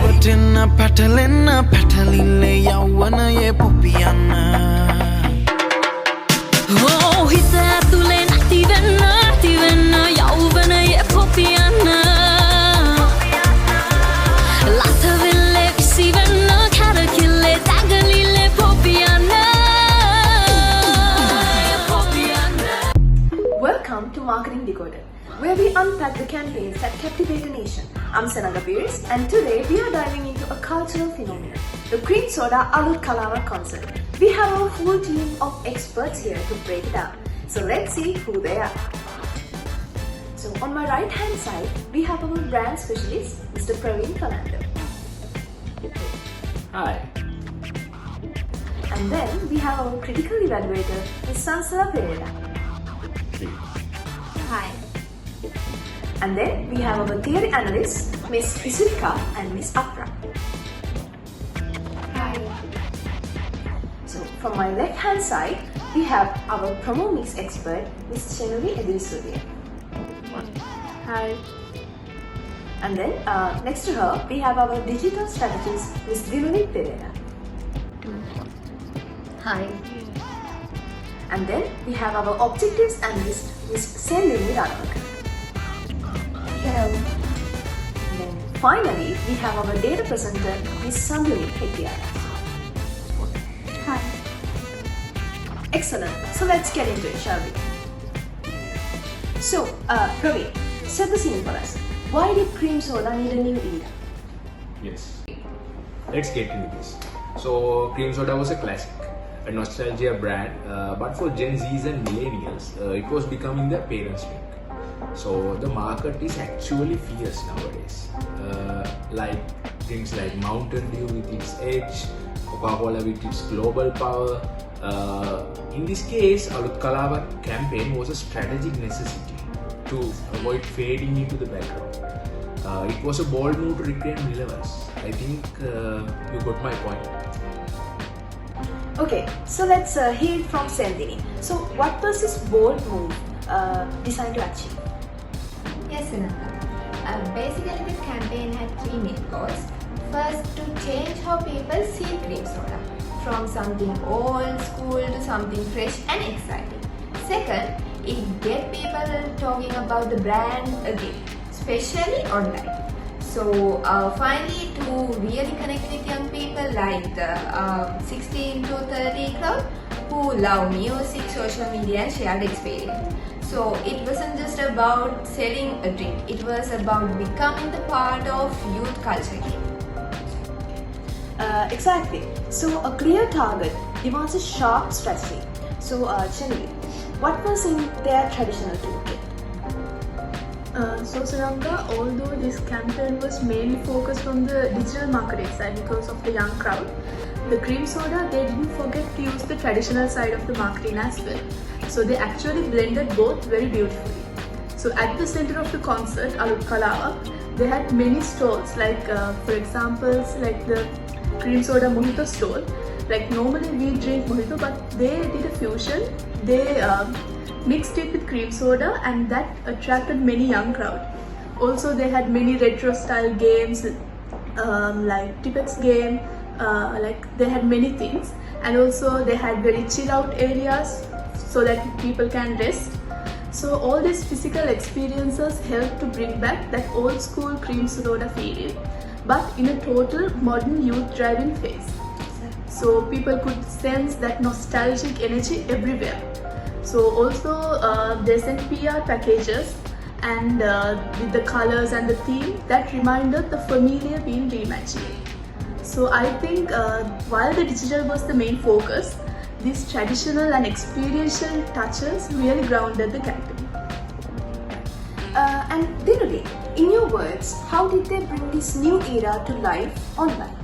Patina Patalina Patalile Yawana ye Pupiana. Oh, he's a Tulen Tivena Yauvana ye Pupiana. Lataville Sivana Carakille Dagalile Pupiana. Welcome to Marketing Decoded, where we unpack the campaigns that captivate a nation. I'm Sananga Pierce, and today we are diving into a cultural phenomenon, the cream soda Aluth Kalawaka concert. We have our full team of experts here to break it down. So let's see who they are. So on my right hand side, we have our brand specialist, Mr. Praveen Kalando. Hi. And then we have our critical evaluator, Ms. Sansala Pereira. Hi. And then we have our theory analysts, Ms. Isulika and Ms. Afra. Hi. So from my left hand side, we have our promo mix expert, Ms. Chenuri Edilsudia. Hi. And then next to her, we have our digital strategist, Ms. Diluni Pereira. Hi. And then we have our objectives analyst, Ms. Selini Ranaka. Hello. And then finally, we have our data presenter, Ms. Sandhini Hettiara. Hi. Excellent. So let's get into it, shall we? So, Praveen, set the scene for us. Why did cream soda need a new era? Yes. Let's get into this. So, cream soda was a classic, a nostalgia brand, but for Gen Zs and millennials, it was becoming their parents' drink. So, the market is actually fierce nowadays. Like drinks like Mountain Dew with its edge, Coca-Cola with its global power. In this case, Aluth Kalawaka campaign was a strategic necessity to avoid fading into the background. It was a bold move to reclaim relevance. I think you got my point. Okay, so let's hear it from Sandhini. So, what was this bold move designed to achieve? Yes, Sananga. Basically, this campaign had three main goals. First, to change how people see cream soda, from something old school to something fresh and exciting. Second, it get people talking about the brand again, especially online. So finally, to really connect with young people like the 16 to 30 crowd who love music, social media and shared experience. So it wasn't just about selling a drink, it was about becoming the part of youth culture. Exactly. So, a clear target demands a sharp strategy. So, Chenuri, what was in their traditional toolkit? So Sananga, although this campaign was mainly focused on the digital marketing side because of the young crowd, the cream soda, they didn't forget to use the traditional side of the marketing as well. So they actually blended both very beautifully. So at the center of the concert, Aluth Kalawaka, they had many stalls like for example, like the cream soda mojito stall. Like normally we drink mojito, but they did a fusion. They mixed it with cream soda and that attracted many young crowd. Also they had many retro style games like Tipex game, like they had many things, and also they had very chill out areas so that people can rest. So all these physical experiences help to bring back that old school cream soda feeling, but in a total modern youth driving phase. So people could sense that nostalgic energy everywhere. So also they sent PR packages and with the colors and the theme that reminded the familiar being reimagined. So I think while the digital was the main focus, these traditional and experiential touches really grounded the campaign. And Diluni, in your words, how did they bring this new era to life online?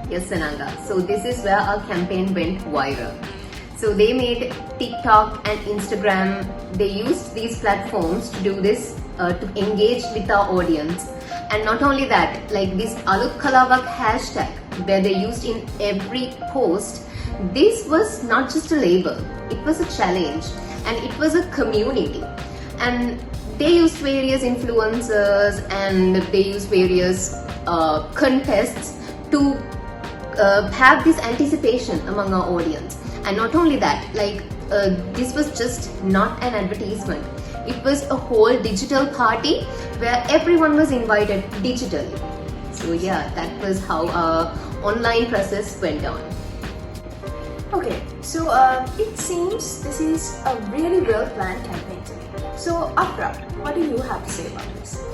Yes, Sananga. So this is where our campaign went viral. So they made TikTok and Instagram, they used these platforms to do this, to engage with our audience. And not only that, like this Aluth Kalawaka hashtag where they used in every post, this was not just a label, it was a challenge and it was a community. And they used various influencers and they used various contests to have this anticipation among our audience. And not only that, like this was just not an advertisement. It was a whole digital party where everyone was invited digitally. So yeah, that was how our online process went on. Okay, so it seems this is a really well-planned campaign to me. So Afra, what do you have to say about this?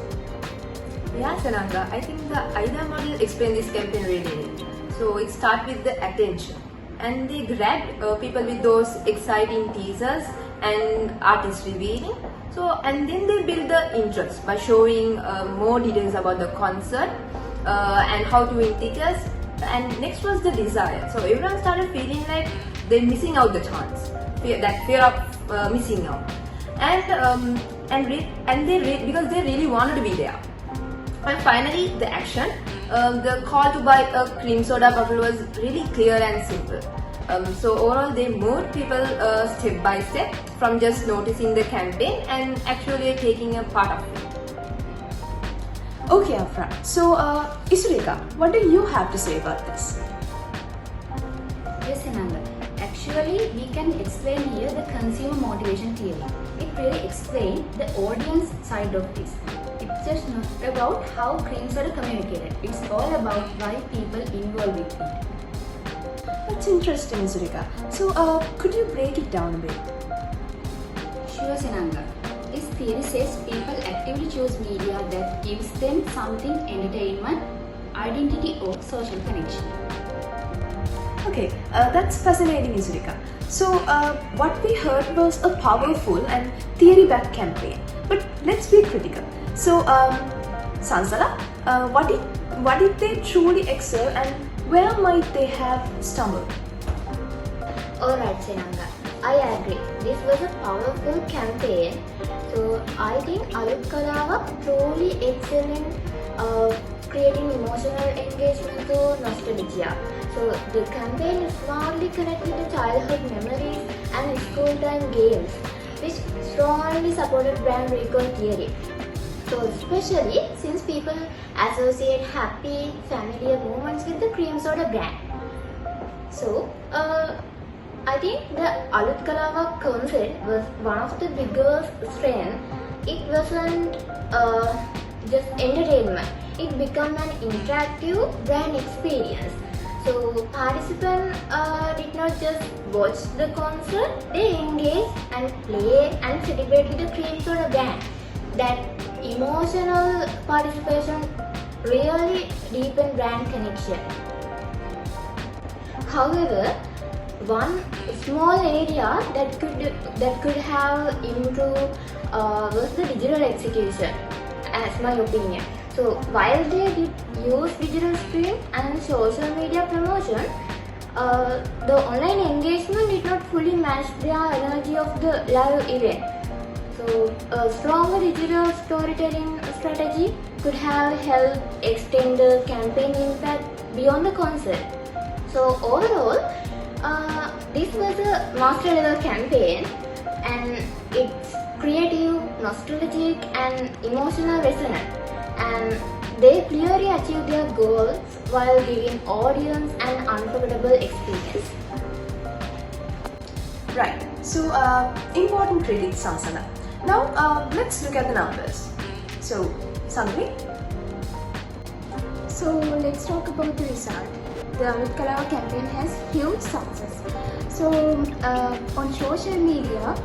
Yeah, Sananga, I think the AIDA model explained this campaign really well. So it starts with the attention, and they grabbed people with those exciting teasers and artist revealing. So and then they build the interest by showing more details about the concert and how to win tickets. And next was the desire. So everyone started feeling like they're missing out the chance, that fear of missing out, because they really wanted to be there. And finally, the action. The call to buy a cream soda bottle was really clear and simple. So overall, they moved people step by step from just noticing the campaign and actually taking a part of it. Okay, Afra. So Isureka, what do you have to say about this? Yes, Ananda. Actually, we can explain here the consumer motivation theory. It really explains the audience side of this. It's just not about how creams are communicated. It's all about why people involved with it. That's interesting, Isureka. So could you break it down a bit? Sure, Sananga. This theory says people actively choose media that gives them something entertainment, identity or social connection. Okay, that's fascinating, Isureka. So what we heard was a powerful and theory-backed campaign. But let's be critical. So Sansala, what did they truly excel and where might they have stumbled? Alright, Sananga. I agree. This was a powerful campaign. So I think Aluth Kalawaka truly excelled in creating emotional engagement through nostalgia. So the campaign is smartly connected to childhood memories and school time games, which strongly supported brand recall theory. So especially since people associate happy, familiar moments with the cream soda brand. So I think the Aluth Kalawaka concept was one of the biggest strengths. It wasn't just entertainment. It became an interactive brand experience. So participants did not just watch the concert, they engaged and played and celebrated the cream soda brand. That emotional participation really deepened brand connection. However, one small area that could have improved was the digital execution, as my opinion. So while they did use digital screen and social media promotion, the online engagement did not fully match the energy of the live event. So a stronger digital storytelling strategy could have helped extend the campaign impact beyond the concert. So overall, this was a master level campaign, and it's creative, nostalgic and emotional resonance, and they clearly achieved their goals while giving audience an unforgettable experience. Right, so important critics, Sansana. Now let's look at the numbers. So, Sangvi? So let's talk about the result. The Aluth Kalawaka campaign has huge success. So on social media,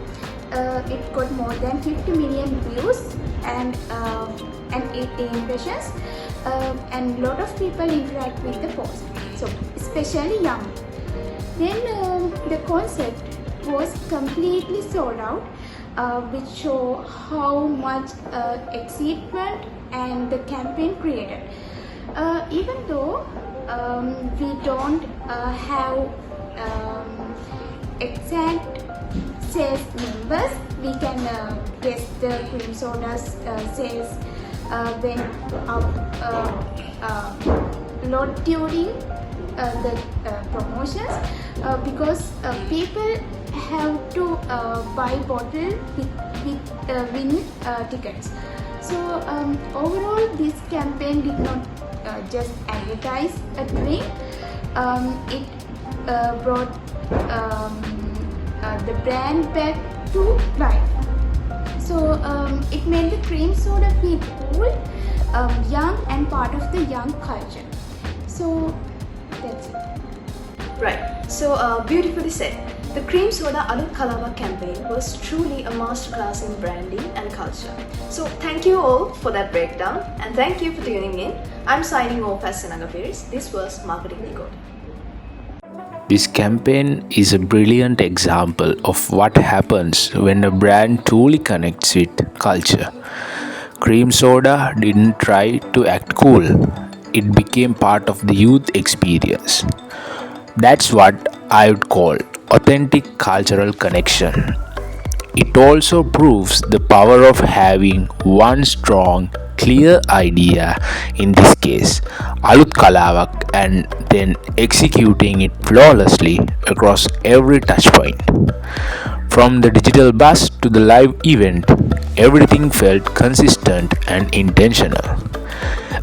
it got more than 50 million views and 80 impressions, and a lot of people interact with the post. So especially young. Then the concept was completely sold out, which show how much excitement and the campaign created. Even though we don't have exact sales numbers, we can guess the cream soda's sales went up lot during the promotions, because people have to buy bottle with win tickets. So overall, this campaign did not just advertise a drink. It brought the brand back to life. So it made the cream soda feel cool, young, and part of the young culture. So that's it. Right, so beautifully said. The Cream Soda Aluth Kalawaka campaign was truly a masterclass in branding and culture. So thank you all for that breakdown, and thank you for tuning in. I'm signing off as Senaga Pierce. This was Marketing Decode. This campaign is a brilliant example of what happens when a brand truly connects with culture. Cream Soda didn't try to act cool, it became part of the youth experience. That's what I would call authentic cultural connection. It also proves the power of having one strong, clear idea, in this case, Aluth Kalawak, and then executing it flawlessly across every touchpoint. From the digital buzz to the live event, everything felt consistent and intentional.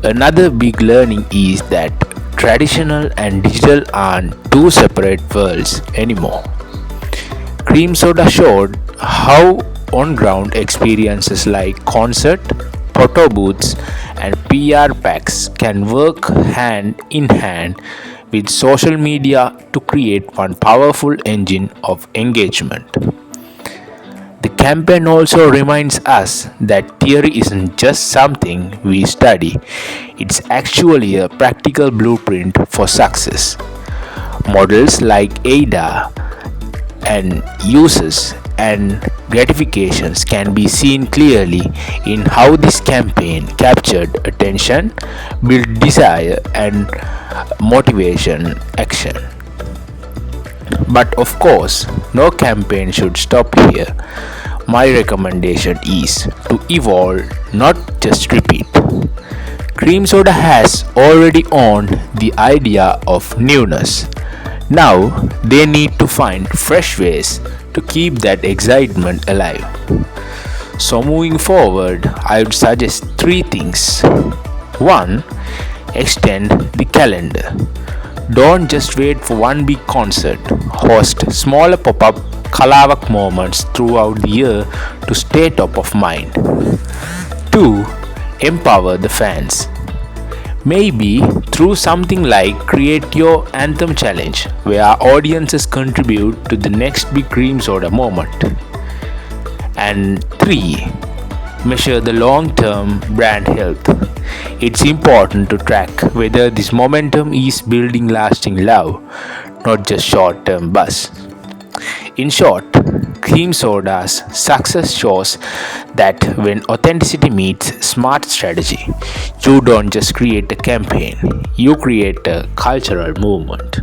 Another big learning is that traditional and digital aren't two separate worlds anymore. Cream Soda showed how on-ground experiences like concert, photo booths, and PR packs can work hand in hand with social media to create one powerful engine of engagement. The campaign also reminds us that theory isn't just something we study, it's actually a practical blueprint for success. Models like AIDA and uses and gratifications can be seen clearly in how this campaign captured attention, built desire, and motivation action. But of course, no campaign should stop here. My recommendation is to evolve, not just repeat. Cream Soda has already owned the idea of newness. Now they need to find fresh ways to keep that excitement alive. So moving forward, I would suggest three things. 1. Extend the calendar. Don't just wait for one big concert. Host smaller pop-up Kalawak moments throughout the year to stay top of mind. 2. Empower the fans. Maybe through something like Create Your Anthem Challenge, where audiences contribute to the next big Cream Soda moment. And 3. Measure the long-term brand health. It's important to track whether this momentum is building lasting love, not just short-term buzz. In short, Cream Soda's success shows that when authenticity meets smart strategy, you don't just create a campaign, you create a cultural movement.